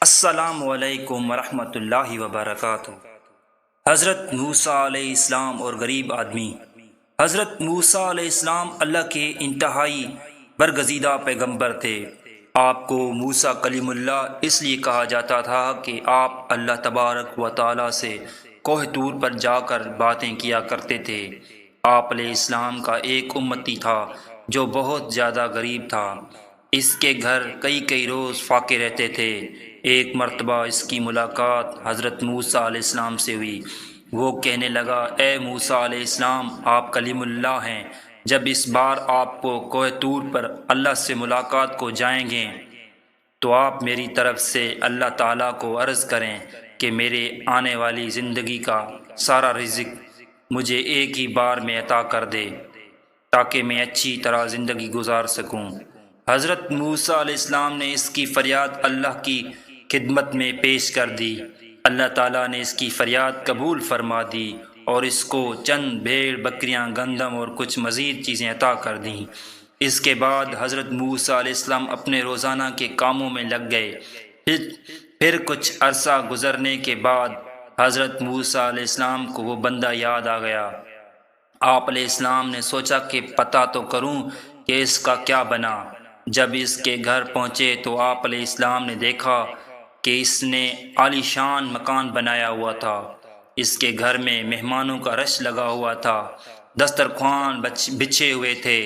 السلام علیکم ورحمۃ اللہ وبرکاتہ۔ حضرت موسیٰ علیہ السلام اور غریب آدمی۔ حضرت موسیٰ علیہ السلام اللہ کے انتہائی برگزیدہ پیغمبر تھے۔ آپ کو موسیٰ کلیم اللہ اس لیے کہا جاتا تھا کہ آپ اللہ تبارک و تعالیٰ سے کوہ طور پر جا کر باتیں کیا کرتے تھے۔ آپ علیہ السلام کا ایک امتی تھا جو بہت زیادہ غریب تھا۔ اس کے گھر کئی روز فاقے رہتے تھے۔ ایک مرتبہ اس کی ملاقات حضرت موسیٰ علیہ السلام سے ہوئی۔ وہ کہنے لگا، اے موسیٰ علیہ السلام، آپ کلیم اللہ ہیں۔ جب اس بار آپ کو کوہ طور پر اللہ سے ملاقات کو جائیں گے تو آپ میری طرف سے اللہ تعالیٰ کو عرض کریں کہ میرے آنے والی زندگی کا سارا رزق مجھے ایک ہی بار میں عطا کر دے تاکہ میں اچھی طرح زندگی گزار سکوں۔ حضرت موسیٰ علیہ السلام نے اس کی فریاد اللہ کی خدمت میں پیش کر دی۔ اللہ تعالیٰ نے اس کی فریاد قبول فرما دی اور اس کو چند بھیڑ بکریاں، گندم اور کچھ مزید چیزیں عطا کر دیں۔ اس کے بعد حضرت موسیٰ علیہ السلام اپنے روزانہ کے کاموں میں لگ گئے۔ پھر کچھ عرصہ گزرنے کے بعد حضرت موسیٰ علیہ السلام کو وہ بندہ یاد آ گیا۔ آپ علیہ السلام نے سوچا کہ پتہ تو کروں کہ اس کا کیا بنا۔ جب اس کے گھر پہنچے تو آپ علیہ السلام نے دیکھا کہ اس نے عالی شان مکان بنایا ہوا تھا۔ اس کے گھر میں مہمانوں کا رش لگا ہوا تھا، دسترخوان بچھے ہوئے تھے،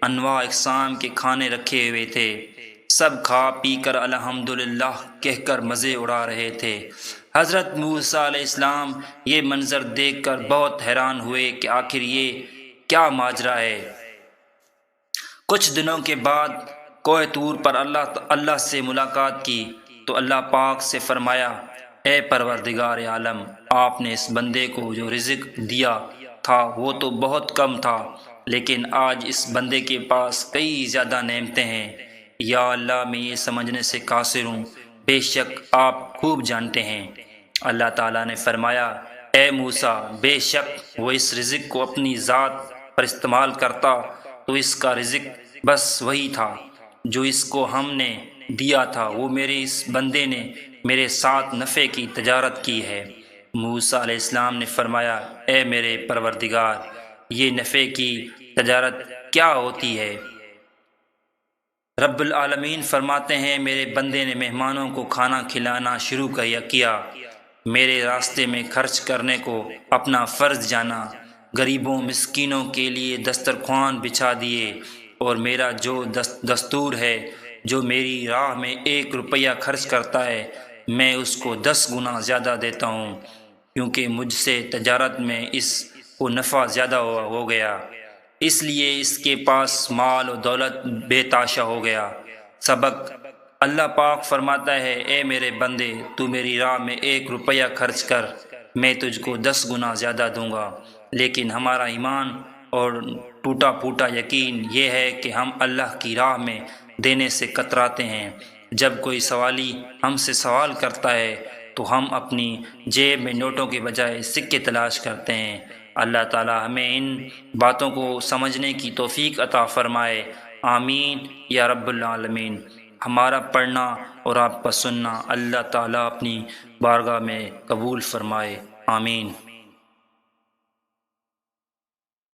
انواع اقسام کے کھانے رکھے ہوئے تھے۔ سب کھا پی کر الحمدللہ کہہ کر مزے اڑا رہے تھے۔ حضرت موسیٰ علیہ السلام یہ منظر دیکھ کر بہت حیران ہوئے کہ آخر یہ کیا ماجرا ہے۔ کچھ دنوں کے بعد کوہ طور پر اللہ سے ملاقات کی تو اللہ پاک سے فرمایا، اے پروردگار عالم، آپ نے اس بندے کو جو رزق دیا تھا وہ تو بہت کم تھا، لیکن آج اس بندے کے پاس کئی زیادہ نعمتیں ہیں۔ یا اللہ، میں یہ سمجھنے سے قاصر ہوں، بے شک آپ خوب جانتے ہیں۔ اللہ تعالیٰ نے فرمایا، اے موسیٰ، بے شک وہ اس رزق کو اپنی ذات پر استعمال کرتا تو اس کا رزق بس وہی تھا جو اس کو ہم نے دیا تھا۔ وہ میرے اس بندے نے میرے ساتھ نفع کی تجارت کی ہے۔ موسیٰ علیہ السلام نے فرمایا، اے میرے پروردگار، یہ نفع کی تجارت کیا ہوتی ہے؟ رب العالمین فرماتے ہیں، میرے بندے نے مہمانوں کو کھانا کھلانا شروع کیا، میرے راستے میں خرچ کرنے کو اپنا فرض جانا، غریبوں مسکینوں کے لیے دسترخوان بچھا دیے، اور میرا جو دستور ہے، جو میری راہ میں 1 روپیہ خرچ کرتا ہے میں اس کو 10 گنا زیادہ دیتا ہوں، کیونکہ مجھ سے تجارت میں اس کو نفع زیادہ ہو گیا، اس لیے اس کے پاس مال و دولت بے تاشا ہو گیا۔ سبق: اللہ پاک فرماتا ہے، اے میرے بندے، تو میری راہ میں 1 روپیہ خرچ کر، میں تجھ کو 10 گنا زیادہ دوں گا۔ لیکن ہمارا ایمان اور ٹوٹا پھوٹا یقین یہ ہے کہ ہم اللہ کی راہ میں دینے سے کتراتے ہیں۔ جب کوئی سوالی ہم سے سوال کرتا ہے تو ہم اپنی جیب میں نوٹوں کے بجائے سکے تلاش کرتے ہیں۔ اللہ تعالی ہمیں ان باتوں کو سمجھنے کی توفیق عطا فرمائے، آمین یا رب العالمین۔ ہمارا پڑھنا اور آپ کا سننا اللہ تعالی اپنی بارگاہ میں قبول فرمائے، آمین۔